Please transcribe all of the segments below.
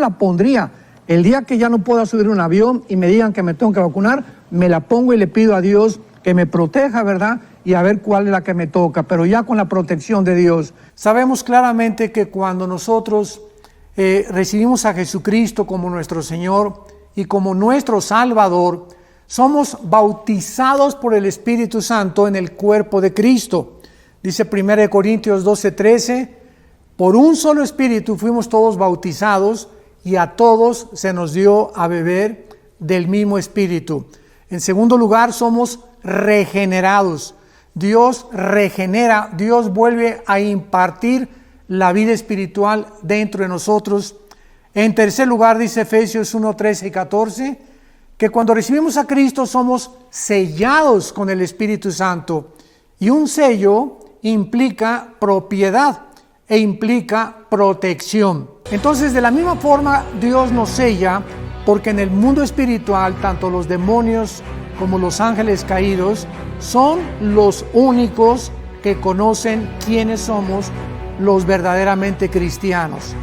la pondría. El día que ya no pueda subir un avión y me digan que me tengo que vacunar, me la pongo y le pido a Dios que me proteja, ¿verdad? Y a ver cuál es la que me toca, pero ya con la protección de Dios. Sabemos claramente que cuando nosotros recibimos a Jesucristo como nuestro Señor y como nuestro Salvador, somos bautizados por el Espíritu Santo en el cuerpo de Cristo. Dice 1 Corintios 12:13, por un solo Espíritu fuimos todos bautizados y a todos se nos dio a beber del mismo Espíritu. En segundo lugar, somos regenerados. Dios regenera, Dios vuelve a impartir la vida espiritual dentro de nosotros. En tercer lugar, dice Efesios 1:13 y 14, que cuando recibimos a Cristo somos sellados con el Espíritu Santo. Y un sello implica propiedad e implica protección. Entonces, de la misma forma, Dios nos sella, porque en el mundo espiritual, tanto los demonios como los ángeles caídos son los únicos que conocen quiénes somos los verdaderamente cristianos.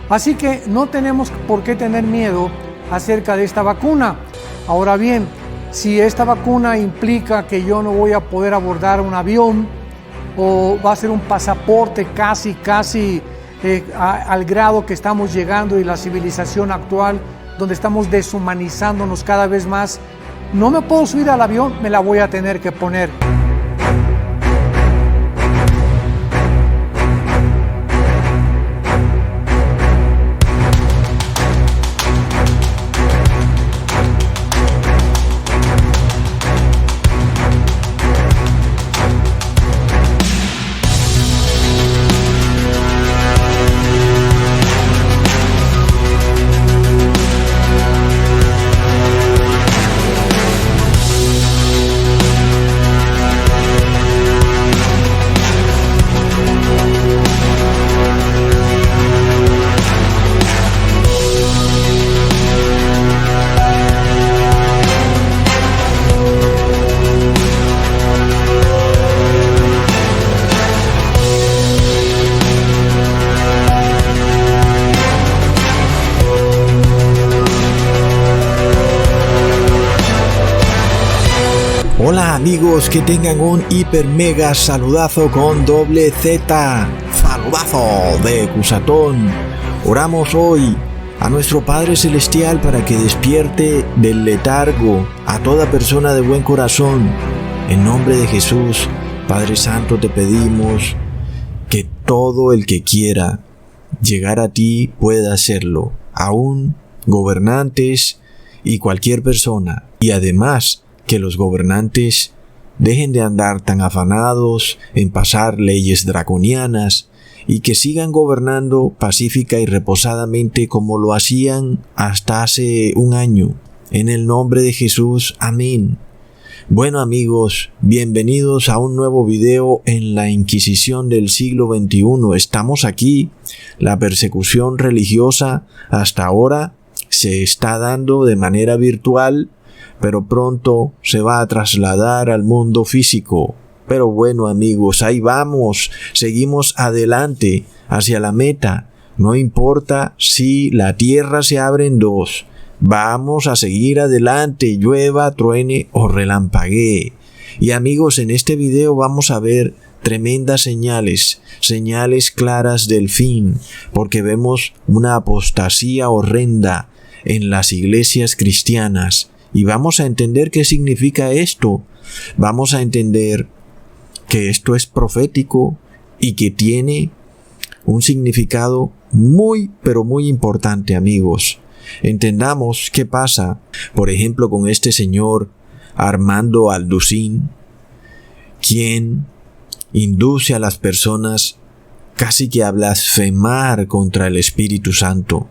Así que no tenemos por qué tener miedo acerca de esta vacuna. Ahora bien, si esta vacuna implica que yo no voy a poder abordar un avión o va a ser un pasaporte casi al grado que estamos llegando y la civilización actual, donde estamos deshumanizándonos cada vez más, no me puedo subir al avión, me la voy a tener que poner. Hola amigos, que tengan un hiper mega saludazo con doble Z, saludazo de Cusatón. Oramos hoy a nuestro Padre Celestial para que despierte del letargo a toda persona de buen corazón. En nombre de Jesús, Padre Santo, te pedimos que todo el que quiera llegar a ti pueda hacerlo, aún gobernantes y cualquier persona, y además que los gobernantes dejen de andar tan afanados en pasar leyes draconianas y que sigan gobernando pacífica y reposadamente como lo hacían hasta hace un año. En el nombre de Jesús, amén. Bueno amigos, bienvenidos a un nuevo video en la Inquisición del siglo XXI. Estamos aquí. La persecución religiosa hasta ahora se está dando de manera virtual, pero pronto se va a trasladar al mundo físico. Pero bueno amigos, ahí vamos, seguimos adelante hacia la meta. No importa si la tierra se abre en dos, vamos a seguir adelante, llueva, truene o relampaguee. Y amigos, en este video vamos a ver tremendas señales claras del fin, porque vemos una apostasía horrenda en las iglesias cristianas. Y vamos a entender qué significa esto. Vamos a entender que esto es profético y que tiene un significado muy, pero muy importante, amigos. Entendamos qué pasa, por ejemplo, con este señor Armando Alducín, quien induce a las personas casi que a blasfemar contra el Espíritu Santo.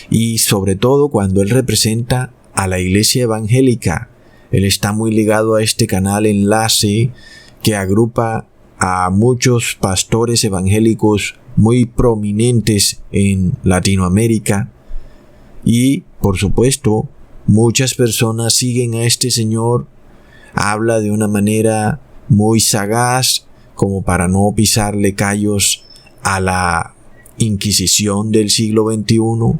Y sobre todo cuando él representa a la iglesia evangélica. Él está muy ligado a este canal Enlace que agrupa a muchos pastores evangélicos muy prominentes en Latinoamérica y, por supuesto, muchas personas siguen a este señor. Habla de una manera muy sagaz como para no pisarle callos a la Inquisición del siglo XXI.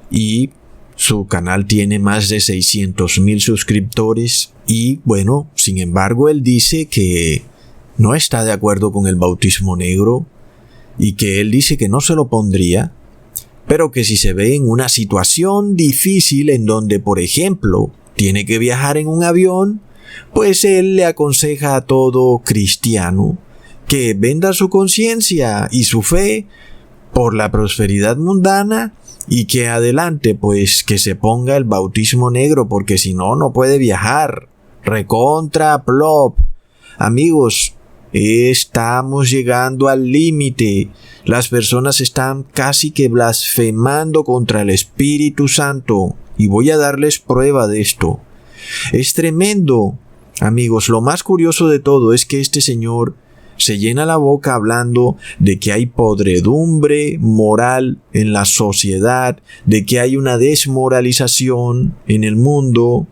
y su canal tiene más de 600,000 suscriptores y bueno, sin embargo, él dice que no está de acuerdo con el bautismo negro y que él dice que no se lo pondría, pero que si se ve en una situación difícil en donde, por ejemplo, tiene que viajar en un avión, pues él le aconseja a todo cristiano que venda su conciencia y su fe por la prosperidad mundana y que adelante, pues que se ponga el bautismo negro, porque si no, no puede viajar. Recontra plop. Amigos, estamos llegando al límite. Las personas están casi que blasfemando contra el Espíritu Santo y voy a darles prueba de esto. Es tremendo. Amigos, lo más curioso de todo es que este señor se llena la boca hablando de que hay podredumbre moral en la sociedad, de que hay una desmoralización en el mundo,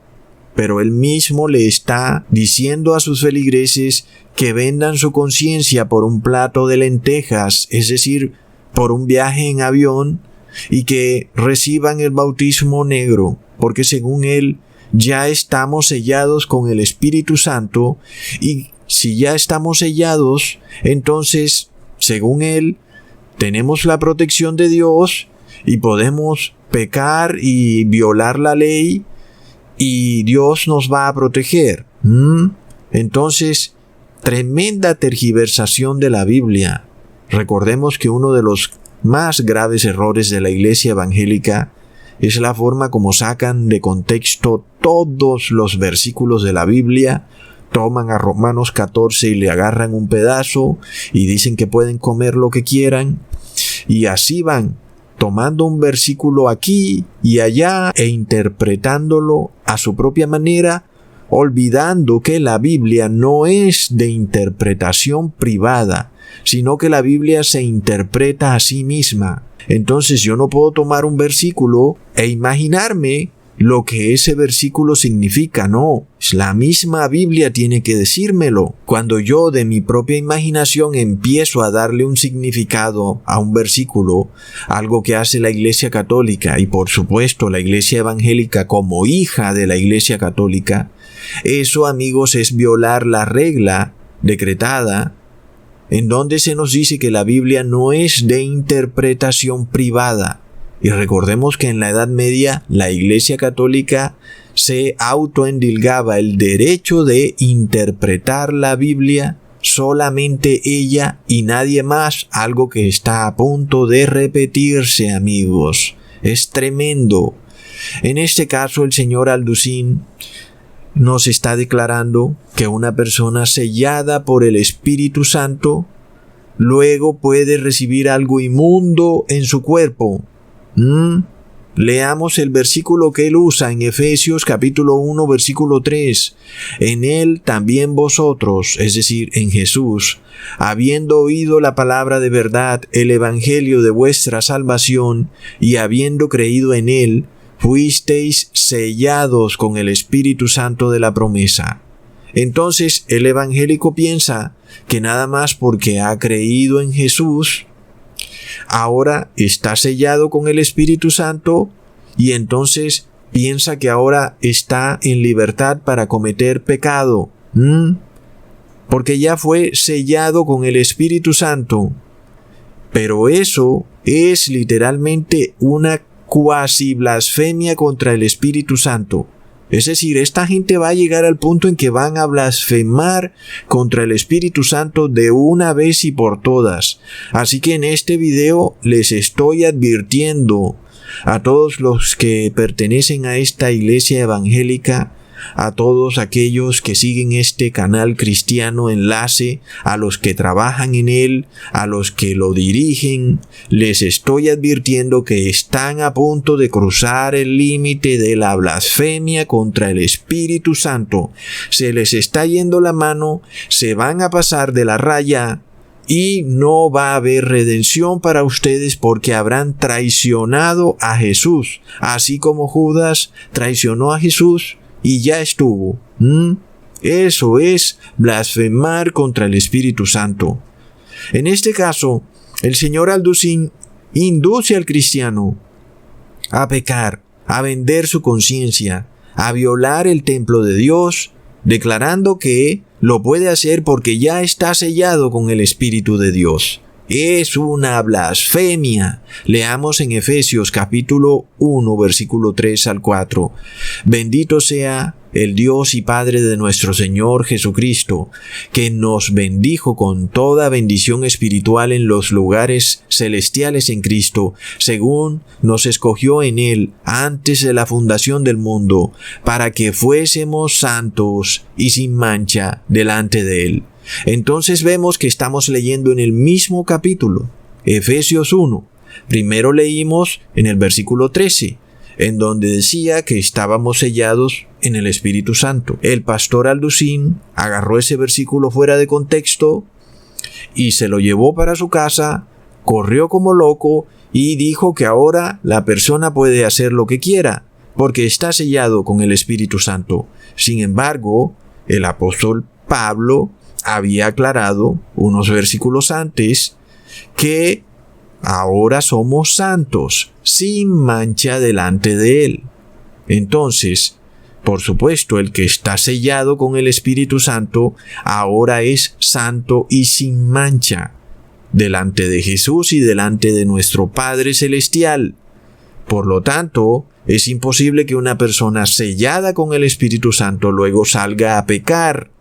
pero él mismo le está diciendo a sus feligreses que vendan su conciencia por un plato de lentejas, es decir, por un viaje en avión, y que reciban el bautismo negro, porque según él ya estamos sellados con el Espíritu Santo, y si ya estamos sellados, entonces, según él, tenemos la protección de Dios y podemos pecar y violar la ley y Dios nos va a proteger. Entonces, tremenda tergiversación de la Biblia. Recordemos que uno de los más graves errores de la iglesia evangélica es la forma como sacan de contexto todos los versículos de la Biblia. Toman a Romanos 14 y le agarran un pedazo y dicen que pueden comer lo que quieran. Y así van tomando un versículo aquí y allá e interpretándolo a su propia manera, olvidando que la Biblia no es de interpretación privada, sino que la Biblia se interpreta a sí misma. Entonces yo no puedo tomar un versículo e imaginarme lo que ese versículo significa. No, la misma Biblia tiene que decírmelo. Cuando yo de mi propia imaginación empiezo a darle un significado a un versículo, algo que hace la Iglesia Católica y por supuesto la Iglesia Evangélica como hija de la Iglesia Católica, eso, amigos, es violar la regla decretada en donde se nos dice que la Biblia no es de interpretación privada. Y recordemos que en la Edad Media la Iglesia Católica se autoendilgaba el derecho de interpretar la Biblia, solamente ella y nadie más, algo que está a punto de repetirse, amigos. Es tremendo. En este caso el señor Alducin nos está declarando que una persona sellada por el Espíritu Santo luego puede recibir algo inmundo en su cuerpo. Leamos el versículo que él usa en Efesios capítulo 1 versículo 3. En él también vosotros, es decir, en Jesús, habiendo oído la palabra de verdad, el evangelio de vuestra salvación, y habiendo creído en él, fuisteis sellados con el Espíritu Santo de la promesa. Entonces el evangélico piensa que nada más porque ha creído en Jesús, ahora está sellado con el Espíritu Santo y entonces piensa que ahora está en libertad para cometer pecado. Porque ya fue sellado con el Espíritu Santo. Pero eso es literalmente una cuasi blasfemia contra el Espíritu Santo. Es decir, esta gente va a llegar al punto en que van a blasfemar contra el Espíritu Santo de una vez y por todas. Así que en este video les estoy advirtiendo a todos los que pertenecen a esta iglesia evangélica, a todos aquellos que siguen este canal cristiano Enlace, a los que trabajan en él, a los que lo dirigen, les estoy advirtiendo que están a punto de cruzar el límite de la blasfemia contra el Espíritu Santo. Se les está yendo la mano, se van a pasar de la raya y no va a haber redención para ustedes porque habrán traicionado a Jesús, así como Judas traicionó a Jesús. Y ya estuvo. Eso es blasfemar contra el Espíritu Santo. En este caso, el señor Alducin induce al cristiano a pecar, a vender su conciencia, a violar el templo de Dios, declarando que lo puede hacer porque ya está sellado con el Espíritu de Dios. Es una blasfemia. Leamos en Efesios capítulo 1, versículo 3 al 4. Bendito sea el Dios y Padre de nuestro Señor Jesucristo, que nos bendijo con toda bendición espiritual en los lugares celestiales en Cristo, según nos escogió en Él antes de la fundación del mundo, para que fuésemos santos y sin mancha delante de Él. Entonces vemos que estamos leyendo en el mismo capítulo, Efesios 1. Primero leímos en el versículo 13, en donde decía que estábamos sellados en el Espíritu Santo. El pastor Alducín agarró ese versículo fuera de contexto y se lo llevó para su casa, corrió como loco y dijo que ahora la persona puede hacer lo que quiera, porque está sellado con el Espíritu Santo. Sin embargo, el apóstol Pablo había aclarado unos versículos antes que ahora somos santos, sin mancha delante de Él. Entonces, por supuesto, el que está sellado con el Espíritu Santo ahora es santo y sin mancha delante de Jesús y delante de nuestro Padre Celestial. Por lo tanto, es imposible que una persona sellada con el Espíritu Santo luego salga a pecar.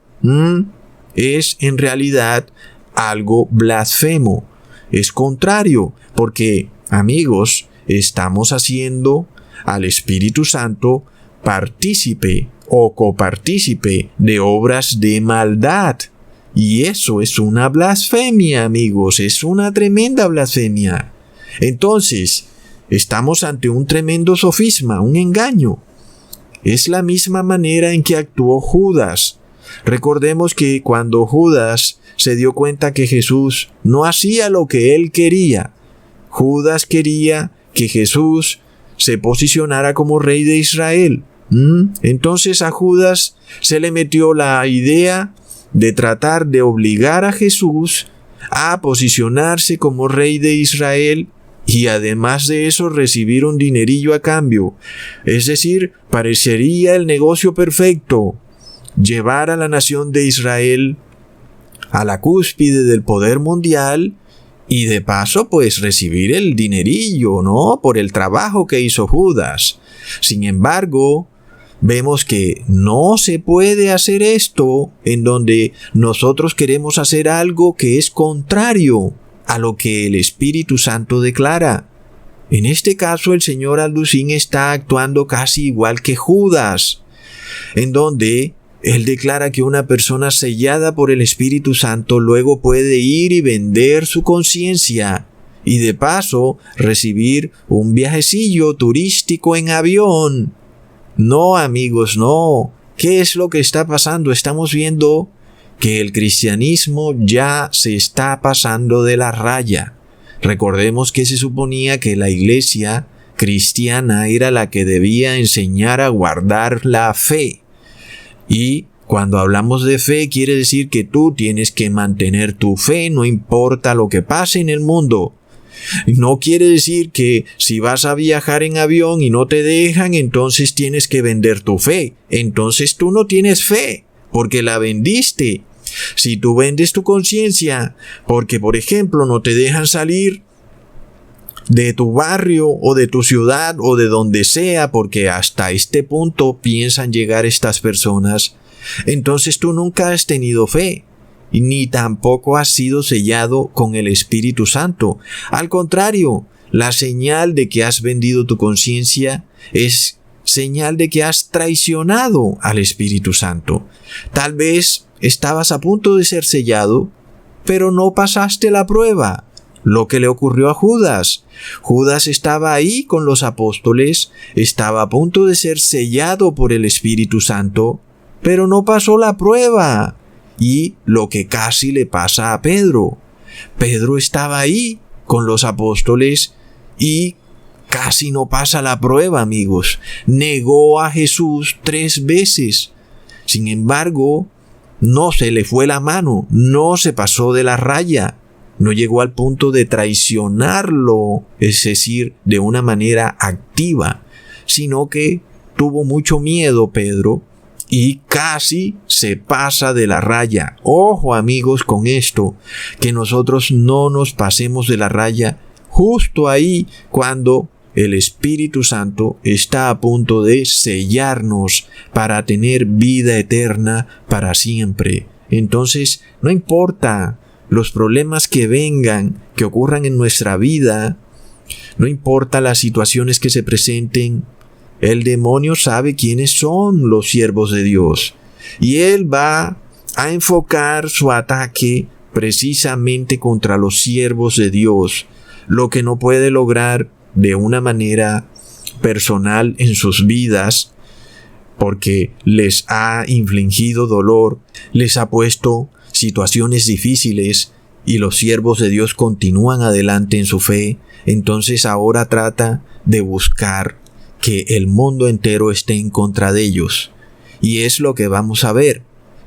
Es en realidad algo blasfemo. Es contrario, porque, amigos, estamos haciendo al Espíritu Santo partícipe o copartícipe de obras de maldad. Y eso es una blasfemia, amigos, es una tremenda blasfemia. Entonces, estamos ante un tremendo sofisma, un engaño. Es la misma manera en que actuó Judas. Recordemos que cuando Judas se dio cuenta que Jesús no hacía lo que él quería, Judas quería que Jesús se posicionara como rey de Israel. Entonces a Judas se le metió la idea de tratar de obligar a Jesús a posicionarse como rey de Israel y además de eso recibir un dinerillo a cambio. Es decir, parecería el negocio perfecto. Llevar a la nación de Israel a la cúspide del poder mundial y de paso pues recibir el dinerillo, ¿no? Por el trabajo que hizo Judas. Sin embargo, vemos que no se puede hacer esto en donde nosotros queremos hacer algo que es contrario a lo que el Espíritu Santo declara. En este caso el señor Alducín está actuando casi igual que Judas, en donde él declara que una persona sellada por el Espíritu Santo luego puede ir y vender su conciencia y de paso recibir un viajecillo turístico en avión. No, amigos, no. ¿Qué es lo que está pasando? Estamos viendo que el cristianismo ya se está pasando de la raya. Recordemos que se suponía que la iglesia cristiana era la que debía enseñar a guardar la fe. Y cuando hablamos de fe quiere decir que tú tienes que mantener tu fe, no importa lo que pase en el mundo. No quiere decir que si vas a viajar en avión y no te dejan, entonces tienes que vender tu fe. Entonces tú no tienes fe, porque la vendiste. Si tú vendes tu conciencia, porque por ejemplo no te dejan salir de tu barrio o de tu ciudad o de donde sea, porque hasta este punto piensan llegar estas personas, entonces tú nunca has tenido fe, ni tampoco has sido sellado con el Espíritu Santo. Al contrario, la señal de que has vendido tu conciencia es señal de que has traicionado al Espíritu Santo. Tal vez estabas a punto de ser sellado, pero no pasaste la prueba. Lo que le ocurrió a Judas. Judas estaba ahí con los apóstoles, estaba a punto de ser sellado por el Espíritu Santo, pero no pasó la prueba. Y lo que casi le pasa a Pedro. Pedro estaba ahí con los apóstoles y casi no pasa la prueba, amigos. Negó a Jesús 3 veces. Sin embargo, no se le fue la mano, no se pasó de la raya. no llegó al punto de traicionarlo, es decir, de una manera activa, sino que tuvo mucho miedo Pedro y casi se pasa de la raya. Ojo amigos con esto, que nosotros no nos pasemos de la raya justo ahí cuando el Espíritu Santo está a punto de sellarnos para tener vida eterna para siempre. Entonces, no importa los problemas que vengan, que ocurran en nuestra vida, no importa las situaciones que se presenten, el demonio sabe quiénes son los siervos de Dios y él va a enfocar su ataque precisamente contra los siervos de Dios, lo que no puede lograr de una manera personal en sus vidas, porque les ha infligido dolor, les ha puesto situaciones difíciles y los siervos de Dios continúan adelante en su fe. Entonces ahora trata de buscar que el mundo entero esté en contra de ellos, y es lo que vamos a ver.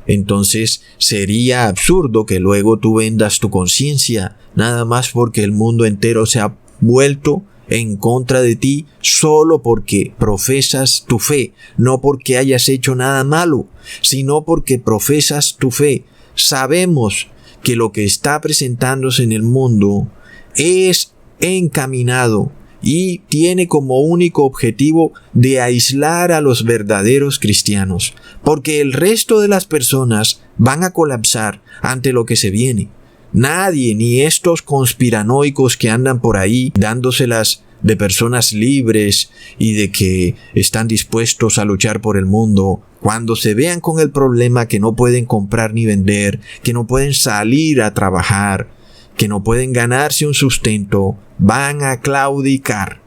Entonces sería absurdo que luego tú vendas tu conciencia nada más porque el mundo entero se ha vuelto en contra de ti solo porque profesas tu fe, no porque hayas hecho nada malo, sino porque profesas tu fe. Sabemos que lo que está presentándose en el mundo es encaminado y tiene como único objetivo de aislar a los verdaderos cristianos, porque el resto de las personas van a colapsar ante lo que se viene. Nadie, ni estos conspiranoicos que andan por ahí dándoselas de personas libres y de que están dispuestos a luchar por el mundo, cuando se vean con el problema que no pueden comprar ni vender, que no pueden salir a trabajar, que no pueden ganarse un sustento, van a claudicar.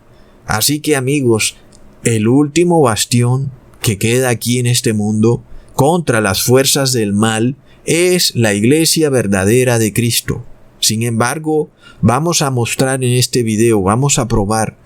Así que amigos, el último bastión que queda aquí en este mundo contra las fuerzas del mal es la iglesia verdadera de Cristo. Sin embargo, vamos a mostrar en este video, vamos a probar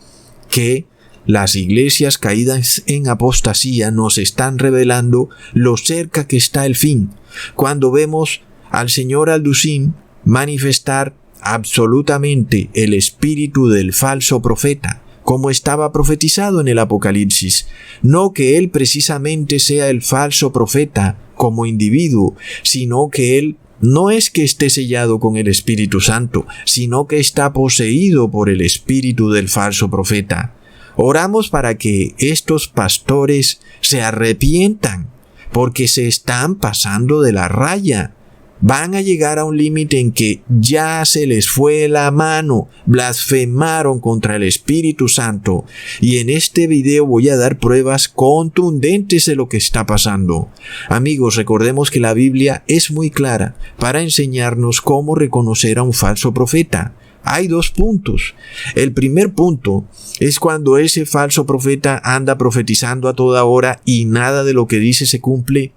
que las iglesias caídas en apostasía nos están revelando lo cerca que está el fin. Cuando vemos al señor Alducin manifestar absolutamente el espíritu del falso profeta, como estaba profetizado en el Apocalipsis. No que él precisamente sea el falso profeta como individuo, sino que él no es que esté sellado con el Espíritu Santo, sino que está poseído por el espíritu del falso profeta. Oramos para que estos pastores se arrepientan, porque se están pasando de la raya. Van a llegar a un límite en que ya se les fue la mano, blasfemaron contra el Espíritu Santo, y en este video voy a dar pruebas contundentes de lo que está pasando. Amigos, recordemos que la Biblia es muy clara para enseñarnos cómo reconocer a un falso profeta. Hay 2 puntos. El primer punto es cuando ese falso profeta anda profetizando a toda hora y nada de lo que dice se cumple.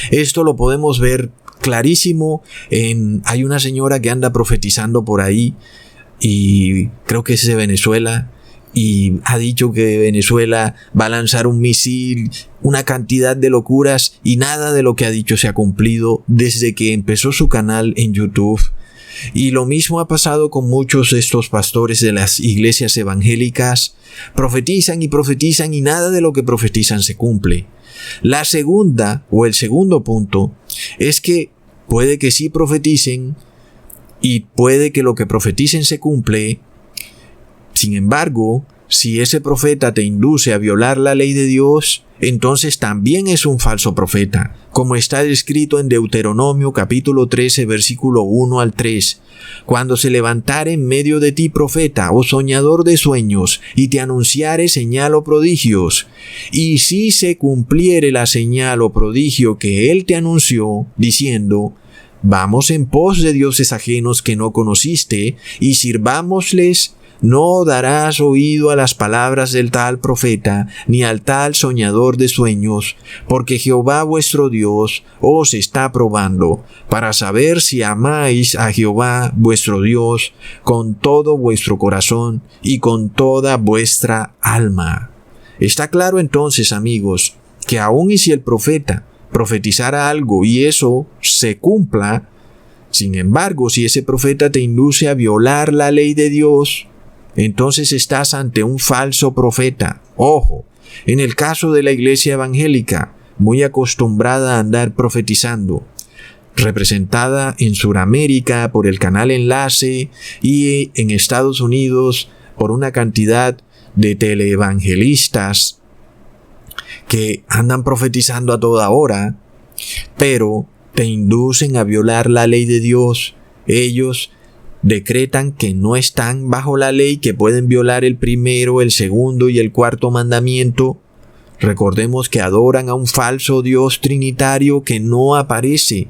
Esto lo podemos ver clarísimo hay una señora que anda profetizando por ahí y creo que es de Venezuela y ha dicho que Venezuela va a lanzar un misil, una cantidad de locuras, y nada de lo que ha dicho se ha cumplido desde que empezó su canal en YouTube. Y lo mismo ha pasado con muchos de estos pastores de las iglesias evangélicas. Profetizan y nada de lo que profetizan se cumple. La segunda o el segundo punto es que puede que sí profeticen y puede que lo que profeticen se cumple. Sin embargo, si ese profeta te induce a violar la ley de Dios, entonces también es un falso profeta, como está escrito en Deuteronomio capítulo 13 versículo 1 al 3. Cuando se levantare en medio de ti profeta o soñador de sueños, y te anunciare señal o prodigios, y si se cumpliere la señal o prodigio que él te anunció, diciendo: vamos en pos de dioses ajenos que no conociste, y sirvámosles, no darás oído a las palabras del tal profeta, ni al tal soñador de sueños, porque Jehová vuestro Dios os está probando, para saber si amáis a Jehová vuestro Dios con todo vuestro corazón y con toda vuestra alma. Está claro entonces, amigos, que aun y si el profeta profetizara algo y eso se cumpla, Sin embargo, si ese profeta te induce a violar la ley de Dios, entonces estás ante un falso profeta. Ojo, en el caso de la iglesia evangélica, muy acostumbrada a andar profetizando, representada en Sudamérica por el canal Enlace y en Estados Unidos por una cantidad de teleevangelistas que andan profetizando a toda hora, pero te inducen a violar la ley de Dios. Ellos decretan que no están bajo la ley, que pueden violar el primero, el segundo y el cuarto mandamiento. Recordemos que adoran a un falso Dios trinitario que no aparece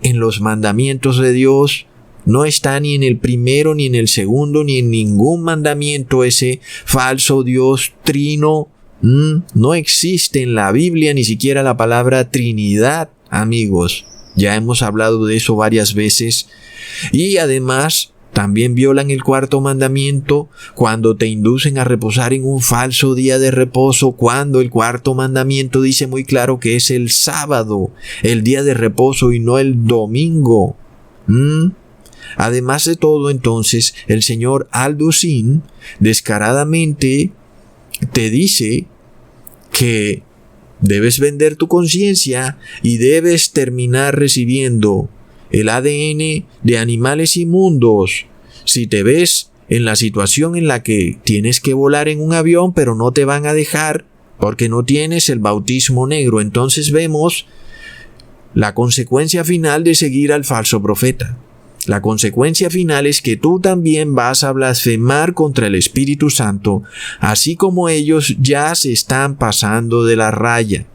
en los mandamientos de Dios. No está ni en el primero, ni en el segundo, ni en ningún mandamiento ese falso Dios trino. No existe en la Biblia ni siquiera la palabra Trinidad, amigos. Ya hemos hablado de eso varias veces. Y además, también violan el cuarto mandamiento cuando te inducen a reposar en un falso día de reposo, cuando el cuarto mandamiento dice muy claro que es el sábado, el día de reposo y no el domingo. Además de todo, entonces, el señor Alducin descaradamente te dice que debes vender tu conciencia y debes terminar recibiendo el ADN de animales inmundos. Si te ves en la situación en la que tienes que volar en un avión, pero no te van a dejar porque no tienes el bautismo negro, entonces vemos la consecuencia final de seguir al falso profeta. La consecuencia final es que tú también vas a blasfemar contra el Espíritu Santo, así como ellos ya se están pasando de la raya.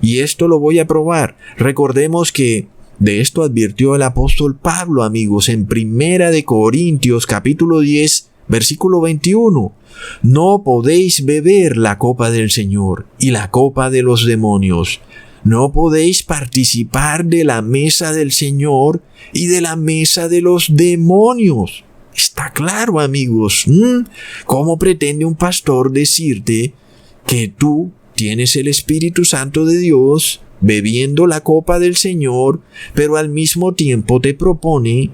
Y esto lo voy a probar. Recordemos que de esto advirtió el apóstol Pablo, amigos, en 1 de Corintios capítulo 10, versículo 21. No podéis beber la copa del Señor y la copa de los demonios. No podéis participar de la mesa del Señor y de la mesa de los demonios. Está claro, amigos. ¿Cómo pretende un pastor decirte que tú tienes el Espíritu Santo de Dios bebiendo la copa del Señor, pero al mismo tiempo te propone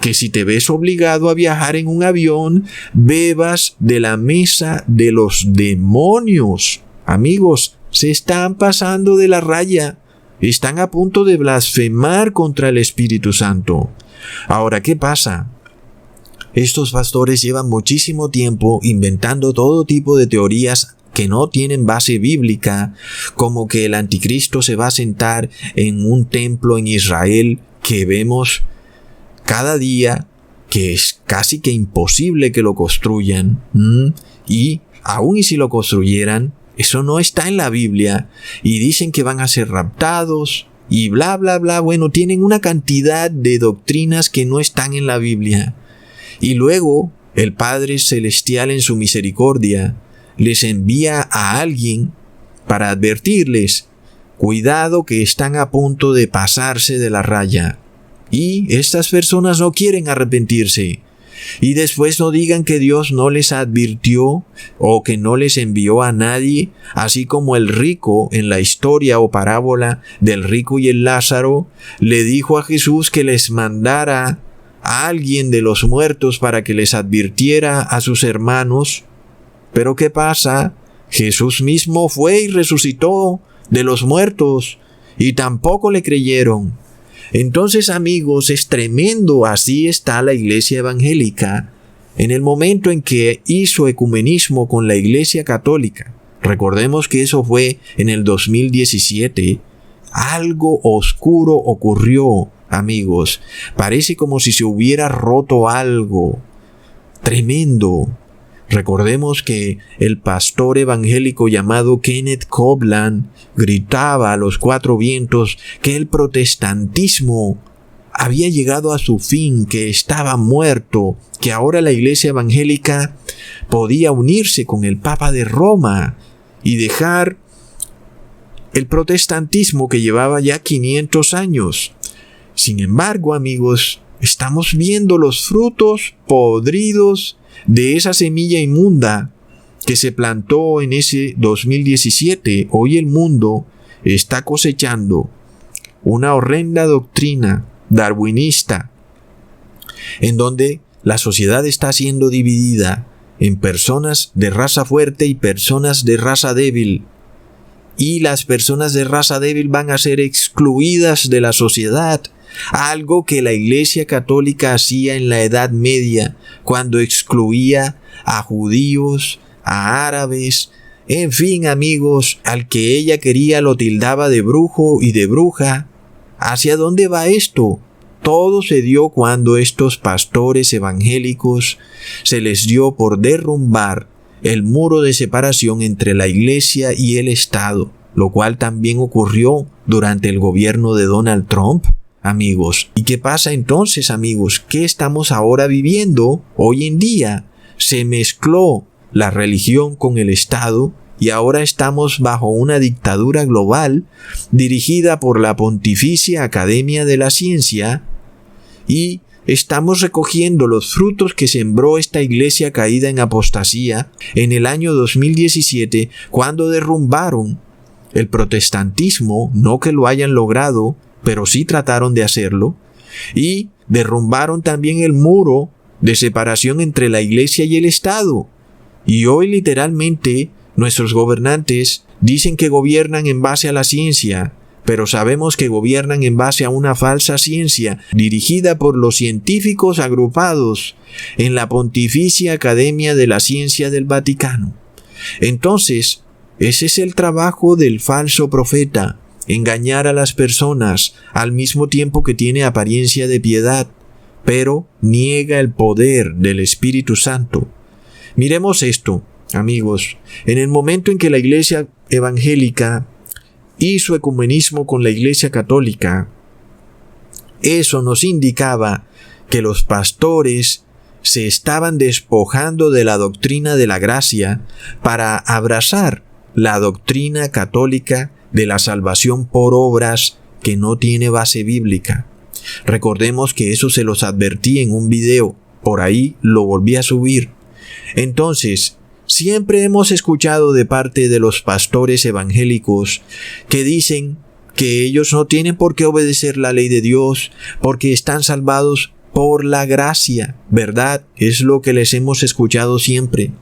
que si te ves obligado a viajar en un avión, bebas de la mesa de los demonios? Amigos, se están pasando de la raya. Están a punto de blasfemar contra el Espíritu Santo. Ahora, ¿qué pasa? Estos pastores llevan muchísimo tiempo inventando todo tipo de teorías que no tienen base bíblica, como que el anticristo se va a sentar en un templo en Israel que vemos cada día que es casi que imposible que lo construyan. Y aún y si lo construyeran, eso no está en la Biblia, y dicen que van a ser raptados, y bla, bla, bla. Bueno, tienen una cantidad de doctrinas que no están en la Biblia. Y luego, el Padre Celestial en su misericordia les envía a alguien para advertirles, cuidado que están a punto de pasarse de la raya. Y estas personas no quieren arrepentirse. Y después no digan que Dios no les advirtió o que no les envió a nadie, así como el rico en la historia o parábola del rico y el Lázaro le dijo a Jesús que les mandara a alguien de los muertos para que les advirtiera a sus hermanos. Pero ¿qué pasa? Jesús mismo fue y resucitó de los muertos y tampoco le creyeron. Entonces, amigos, es tremendo. Así está la iglesia evangélica en el momento en que hizo ecumenismo con la iglesia católica. Recordemos que eso fue en el 2017. Algo oscuro ocurrió, amigos. Parece como si se hubiera roto algo tremendo. Recordemos que el pastor evangélico llamado Kenneth Copeland gritaba a los cuatro vientos que el protestantismo había llegado a su fin, que estaba muerto, que ahora la iglesia evangélica podía unirse con el Papa de Roma y dejar el protestantismo que llevaba ya 500 años. Sin embargo, amigos, estamos viendo los frutos podridos de esa semilla inmunda que se plantó en ese 2017. Hoy el mundo está cosechando una horrenda doctrina darwinista en donde la sociedad está siendo dividida en personas de raza fuerte y personas de raza débil. Y las personas de raza débil van a ser excluidas de la sociedad, algo que la Iglesia Católica hacía en la Edad Media, cuando excluía a judíos, a árabes, en fin, amigos, al que ella quería lo tildaba de brujo y de bruja. ¿Hacia dónde va esto? Todo se dio cuando estos pastores evangélicos se les dio por derrumbar el muro de separación entre la Iglesia y el Estado, lo cual también ocurrió durante el gobierno de Donald Trump, amigos. ¿Y qué pasa entonces, amigos? ¿Qué estamos ahora viviendo hoy en día? Se mezcló la religión con el Estado y ahora estamos bajo una dictadura global dirigida por la Pontificia Academia de la Ciencia y estamos recogiendo los frutos que sembró esta iglesia caída en apostasía en el año 2017 cuando derrumbaron el protestantismo, no que lo hayan logrado, pero sí trataron de hacerlo, y derrumbaron también el muro de separación entre la iglesia y el Estado. Y hoy literalmente nuestros gobernantes dicen que gobiernan en base a la ciencia, pero sabemos que gobiernan en base a una falsa ciencia dirigida por los científicos agrupados en la Pontificia Academia de la Ciencia del Vaticano. Entonces, ese es el trabajo del falso profeta, engañar a las personas al mismo tiempo que tiene apariencia de piedad, pero niega el poder del Espíritu Santo. Miremos esto, amigos. En el momento en que la Iglesia evangélica hizo ecumenismo con la Iglesia Católica, eso nos indicaba que los pastores se estaban despojando de la doctrina de la gracia para abrazar la doctrina católica de la salvación por obras que no tiene base bíblica. Recordemos que eso se los advertí en un video, por ahí lo volví a subir. Entonces, siempre hemos escuchado de parte de los pastores evangélicos que dicen que ellos no tienen por qué obedecer la ley de Dios porque están salvados por la gracia, ¿verdad? Es lo que les hemos escuchado siempre.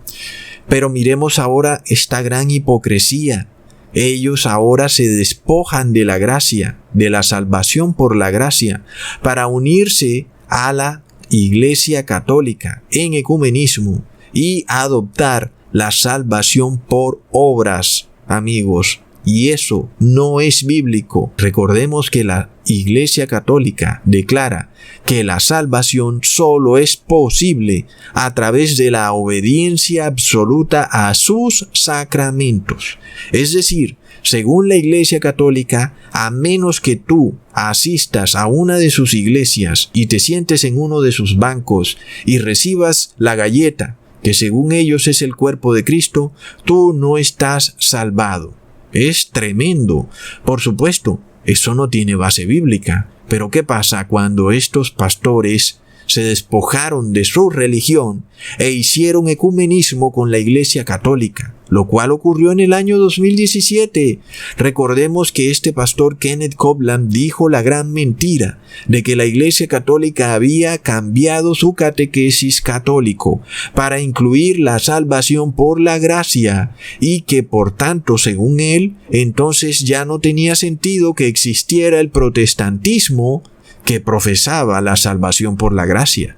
Pero miremos ahora esta gran hipocresía. Ellos ahora se despojan de la gracia, de la salvación por la gracia, para unirse a la Iglesia Católica en ecumenismo y adoptar la salvación por obras, amigos. Y eso no es bíblico. Recordemos que la Iglesia Católica declara que la salvación solo es posible a través de la obediencia absoluta a sus sacramentos. Es decir, según la Iglesia Católica, a menos que tú asistas a una de sus iglesias y te sientes en uno de sus bancos y recibas la galleta, que según ellos es el cuerpo de Cristo, tú no estás salvado. Es tremendo. Por supuesto, eso no tiene base bíblica. Pero ¿qué pasa cuando estos pastores se despojaron de su religión e hicieron ecumenismo con la Iglesia Católica? Lo cual ocurrió en el año 2017. Recordemos que este pastor Kenneth Copeland dijo la gran mentira de que la Iglesia Católica había cambiado su catequesis católico para incluir la salvación por la gracia y que por tanto, según él, entonces ya no tenía sentido que existiera el protestantismo que profesaba la salvación por la gracia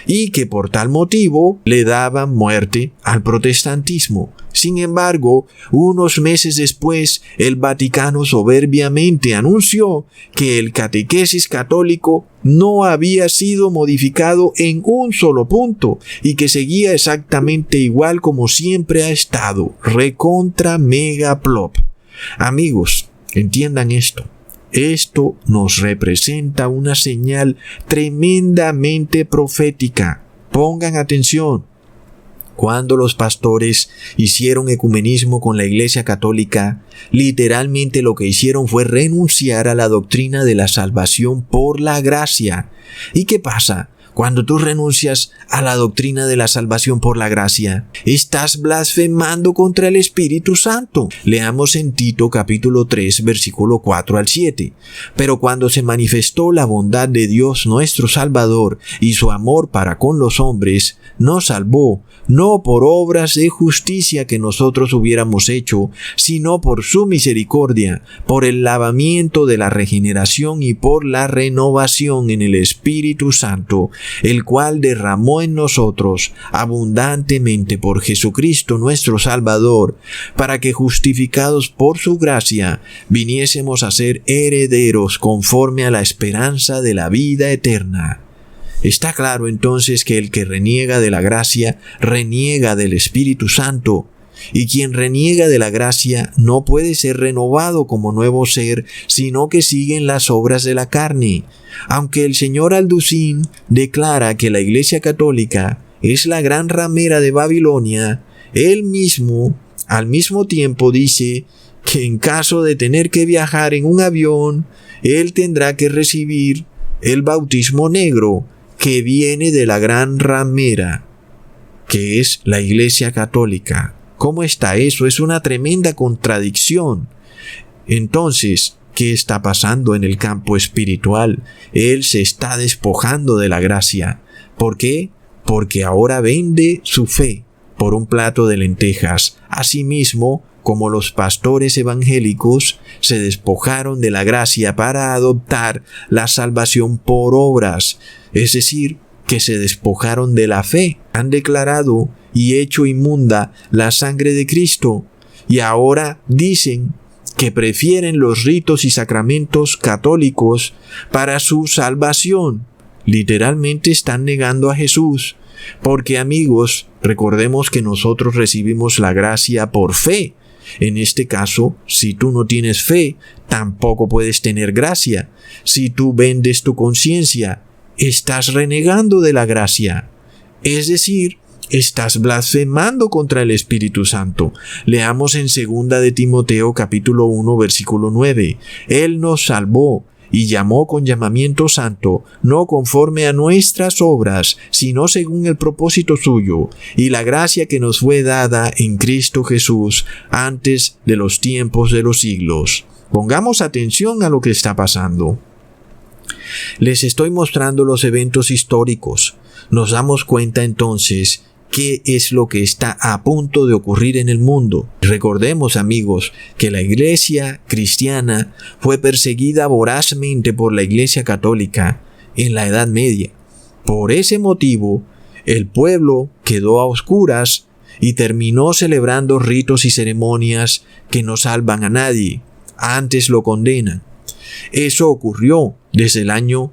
y que por tal motivo le daban muerte al protestantismo. Sin embargo, unos meses después, el Vaticano soberbiamente anunció que el catequesis católico no había sido modificado en un solo punto y que seguía exactamente igual como siempre ha estado. Recontra mega plop. Amigos, entiendan esto. Esto nos representa una señal tremendamente profética. Pongan atención. Cuando los pastores hicieron ecumenismo con la Iglesia Católica, literalmente lo que hicieron fue renunciar a la doctrina de la salvación por la gracia. ¿Y qué pasa Cuando tú renuncias a la doctrina de la salvación por la gracia, estás blasfemando contra el Espíritu Santo. Leamos en Tito capítulo 3, versículo 4 al 7. Pero cuando se manifestó la bondad de Dios nuestro Salvador y su amor para con los hombres, nos salvó, no por obras de justicia que nosotros hubiéramos hecho, sino por su misericordia, por el lavamiento de la regeneración y por la renovación en el Espíritu Santo, el cual derramó en nosotros abundantemente por Jesucristo nuestro Salvador, para que justificados por su gracia, viniésemos a ser herederos conforme a la esperanza de la vida eterna. Está claro entonces que el que reniega de la gracia, reniega del Espíritu Santo, y quien reniega de la gracia no puede ser renovado como nuevo ser, sino que siguen las obras de la carne. Aunque el señor Alducin declara que la Iglesia Católica es la gran ramera de Babilonia, él mismo, al mismo tiempo, dice que en caso de tener que viajar en un avión, él tendrá que recibir el bautismo negro, que viene de la gran ramera, que es la Iglesia Católica. ¿Cómo está eso? Es una tremenda contradicción. Entonces, ¿qué está pasando en el campo espiritual? Él se está despojando de la gracia. ¿Por qué? Porque ahora vende su fe por un plato de lentejas. Asimismo, como los pastores evangélicos se despojaron de la gracia para adoptar la salvación por obras, es decir, que se despojaron de la fe, han declarado y hecho inmunda la sangre de Cristo, y ahora dicen que prefieren los ritos y sacramentos católicos para su salvación. Literalmente están negando a Jesús, porque amigos, recordemos que nosotros recibimos la gracia por fe. En este caso, si tú no tienes fe, tampoco puedes tener gracia. Si tú vendes tu conciencia, estás renegando de la gracia. Es decir, estás blasfemando contra el Espíritu Santo. Leamos en 2 de Timoteo capítulo 1 versículo 9. Él nos salvó y llamó con llamamiento santo, no conforme a nuestras obras, sino según el propósito suyo, y la gracia que nos fue dada en Cristo Jesús antes de los tiempos de los siglos. Pongamos atención a lo que está pasando. Les estoy mostrando los eventos históricos. Nos damos cuenta entonces qué es lo que está a punto de ocurrir en el mundo. Recordemos, amigos, que la Iglesia cristiana fue perseguida vorazmente por la Iglesia católica en la Edad Media. Por ese motivo, el pueblo quedó a oscuras y terminó celebrando ritos y ceremonias que no salvan a nadie, antes lo condenan. Eso ocurrió desde el año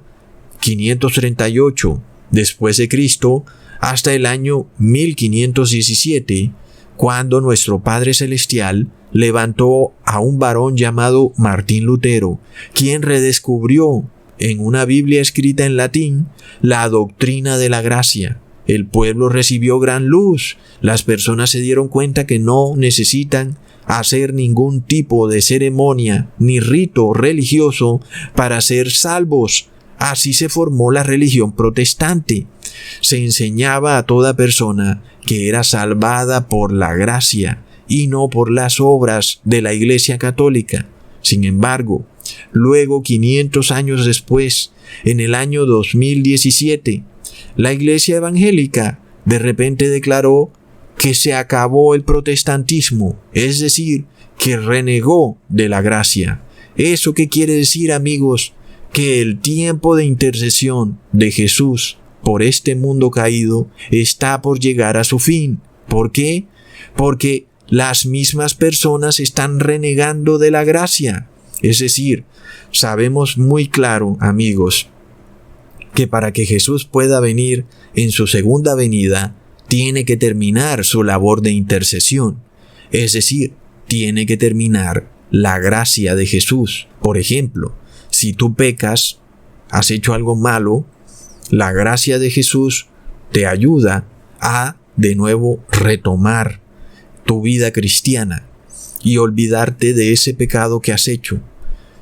538 después de Cristo hasta el año 1517, cuando nuestro Padre Celestial levantó a un varón llamado Martín Lutero, quien redescubrió en una Biblia escrita en latín la doctrina de la gracia. El pueblo recibió gran luz. Las personas se dieron cuenta que no necesitan hacer ningún tipo de ceremonia ni rito religioso para ser salvos. Así se formó la religión protestante. Se enseñaba a toda persona que era salvada por la gracia y no por las obras de la Iglesia Católica. Sin embargo, luego 500 años después, en el año 2017, la Iglesia Evangélica de repente declaró que se acabó el protestantismo, es decir, que renegó de la gracia. ¿Eso qué quiere decir, amigos? Que el tiempo de intercesión de Jesús por este mundo caído está por llegar a su fin. ¿Por qué? Porque las mismas personas están renegando de la gracia. Es decir, sabemos muy claro, amigos, que para que Jesús pueda venir en su segunda venida, tiene que terminar su labor de intercesión. Es decir, tiene que terminar la gracia de Jesús. Por ejemplo, si tú pecas, has hecho algo malo, la gracia de Jesús te ayuda a, de nuevo, retomar tu vida cristiana y olvidarte de ese pecado que has hecho.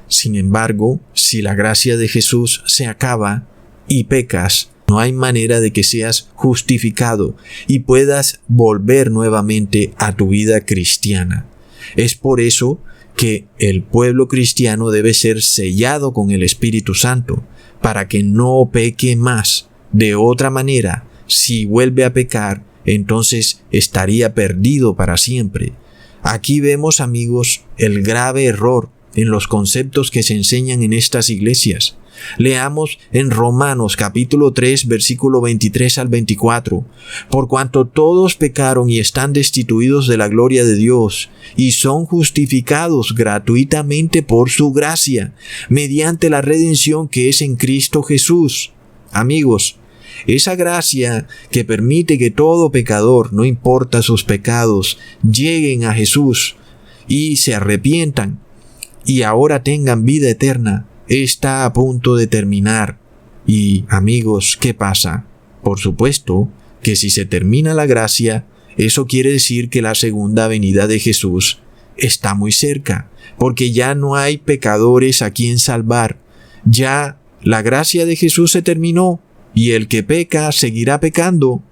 Sin embargo, si la gracia de Jesús se acaba y pecas, No hay manera de que seas justificado y puedas volver nuevamente a tu vida cristiana. Es por eso que el pueblo cristiano debe ser sellado con el Espíritu Santo para que no peque más. De otra manera, si vuelve a pecar, entonces estaría perdido para siempre. Aquí vemos, amigos, el grave error en los conceptos que se enseñan en estas iglesias. Leamos en Romanos capítulo 3, versículo 23 al 24. Por cuanto todos pecaron y están destituidos de la gloria de Dios, y son justificados gratuitamente por su gracia, mediante la redención que es en Cristo Jesús. Amigos, esa gracia que permite que todo pecador, no importa sus pecados, lleguen a Jesús y se arrepientan y ahora tengan vida eterna, está a punto de terminar. Y, amigos, ¿qué pasa? Por supuesto que si se termina la gracia, eso quiere decir que la segunda venida de Jesús está muy cerca, porque ya no hay pecadores a quien salvar. Ya la gracia de Jesús se terminó, y el que peca seguirá pecando.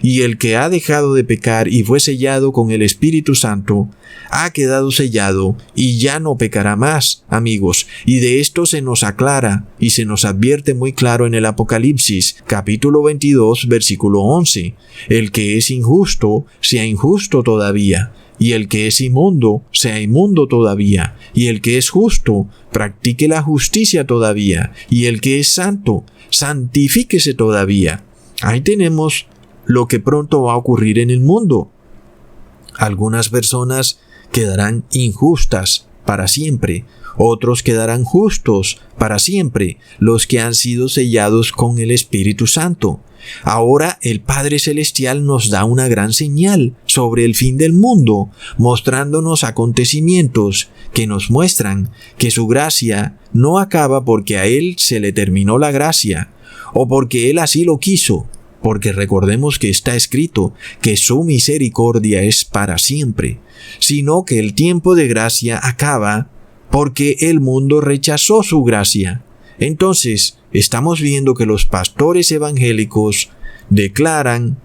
Y el que ha dejado de pecar y fue sellado con el Espíritu Santo, ha quedado sellado y ya no pecará más, amigos. Y de esto se nos aclara y se nos advierte muy claro en el Apocalipsis, capítulo 22, versículo 11. El que es injusto, sea injusto todavía. Y el que es inmundo, sea inmundo todavía. Y el que es justo, practique la justicia todavía. Y el que es santo, santifíquese todavía. Ahí tenemos lo que pronto va a ocurrir en el mundo. Algunas personas quedarán injustas para siempre, otros quedarán justos para siempre, los que han sido sellados con el Espíritu Santo. Ahora el Padre Celestial nos da una gran señal sobre el fin del mundo, mostrándonos acontecimientos que nos muestran que su gracia no acaba porque a Él se le terminó la gracia, o porque Él así lo quiso, porque recordemos que está escrito que su misericordia es para siempre, sino que el tiempo de gracia acaba porque el mundo rechazó su gracia. Entonces, estamos viendo que los pastores evangélicos declararon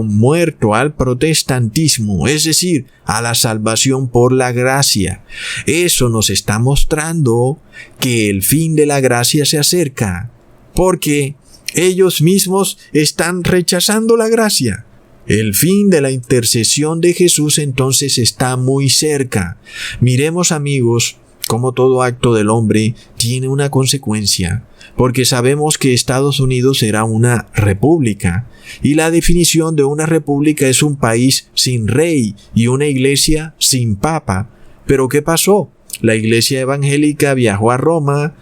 muerto al protestantismo, es decir, a la salvación por la gracia. Eso nos está mostrando que el fin de la gracia se acerca, porque ellos mismos están rechazando la gracia. El fin de la intercesión de Jesús entonces está muy cerca. Miremos, amigos, cómo todo acto del hombre tiene una consecuencia, porque sabemos que Estados Unidos era una república, y la definición de una república es un país sin rey y una iglesia sin papa. Pero ¿qué pasó? La iglesia evangélica viajó a Roma,